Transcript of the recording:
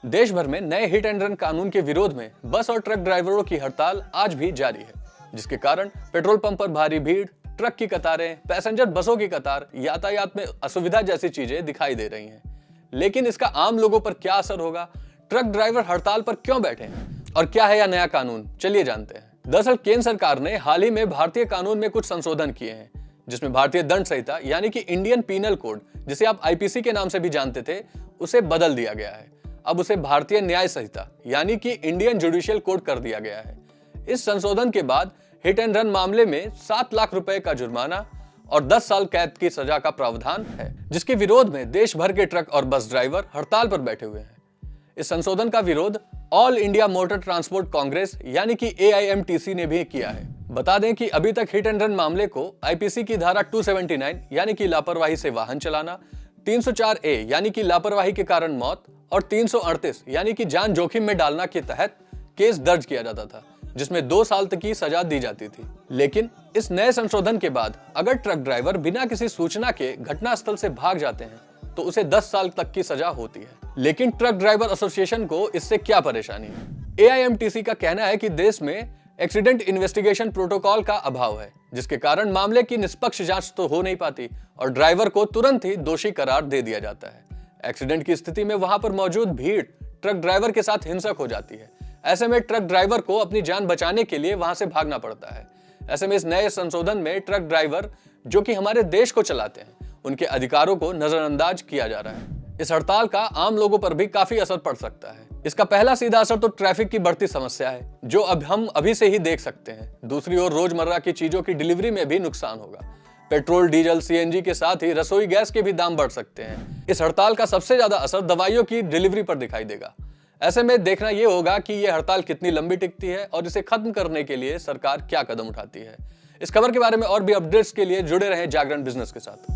देश भर में नए हिट एंड रन कानून के विरोध में बस और ट्रक ड्राइवरों की हड़ताल आज भी जारी है, जिसके कारण पेट्रोल पंप पर भारी भीड़, ट्रक की कतारें, पैसेंजर बसों की कतार, यातायात में असुविधा जैसी चीजें दिखाई दे रही हैं। लेकिन इसका आम लोगों पर क्या असर होगा? ट्रक ड्राइवर हड़ताल पर क्यों बैठे हैं और क्या है यह नया कानून? चलिए जानते हैं। दरअसल केंद्र सरकार ने हाल ही में भारतीय कानून में कुछ संशोधन किए हैं, जिसमें भारतीय दंड संहिता यानी कि इंडियन पीनल कोड, जिसे आप आईपीसी के नाम से भी जानते थे, उसे बदल दिया गया है। अब उसे भारतीय न्याय संहिता यानी कि इंडियन जुडिशियल कोड कर दिया गया है। इस संशोधन के बाद हिट एंड रन मामले में 7 लाख रुपए का जुर्माना और 10 साल कैद की सजा का प्रावधान है, जिसके विरोध में देश भर के ट्रक और बस ड्राइवर हड़ताल पर बैठे हुए हैं। इस संशोधन का विरोध all India motor transport Congress यानी कि AIMTC ने भी किया है। बता दें कि अभी तक हिट एंड रन मामले को आईपीसी की धारा 279 यानी कि लापरवाही से वाहन चलाना, 304A यानी कि लापरवाही के कारण मौत और 338 यानी कि जान जोखिम में डालना के तहत केस दर्ज किया जाता था, जिसमें 2 साल तक की सजा दी जाती थी। लेकिन इस नए संशोधन के बाद अगर ट्रक ड्राइवर बिना किसी सूचना के घटनास्थल से भाग जाते हैं तो उसे 10 साल तक की सजा होती है। लेकिन ट्रक ड्राइवर एसोसिएशन को इससे क्या परेशानी है? AIMTC का कहना है कि देश में एक्सीडेंट इन्वेस्टिगेशन प्रोटोकॉल का अभाव है, जिसके कारण मामले की निष्पक्ष जांच तो हो नहीं पाती और ड्राइवर को तुरंत ही दोषी करार दे दिया जाता है। एक्सीडेंट की स्थिति में वहां पर मौजूद भीड़ ट्रक ड्राइवर के साथ हिंसक हो जाती है। ऐसे में ट्रक ड्राइवर को अपनी जान बचाने के लिए वहां से भागना पड़ता है। ऐसे में इस नए संशोधन में ट्रक ड्राइवर जो कि हमारे देश को चलाते हैं, उनके अधिकारों को नजरअंदाज किया जा रहा है। इस हड़ताल का आम लोगों पर भी काफी असर पड़ सकता है। इसका पहला सीधा असर तो ट्रैफिक की बढ़ती समस्या है, जो अब हम अभी से ही देख सकते हैं। दूसरी ओर रोजमर्रा की चीजों की डिलीवरी में भी नुकसान होगा। पेट्रोल, डीजल, CNG के साथ ही रसोई गैस के भी दाम बढ़ सकते हैं। इस हड़ताल का सबसे ज्यादा असर दवाइयों की डिलीवरी पर दिखाई देगा। ऐसे में देखना यह होगा कि यह हड़ताल कितनी लंबी टिकती है और इसे खत्म करने के लिए सरकार क्या कदम उठाती है। इस खबर के बारे में और भी अपडेट्स के लिए जुड़े रहें जागरण बिजनेस के साथ।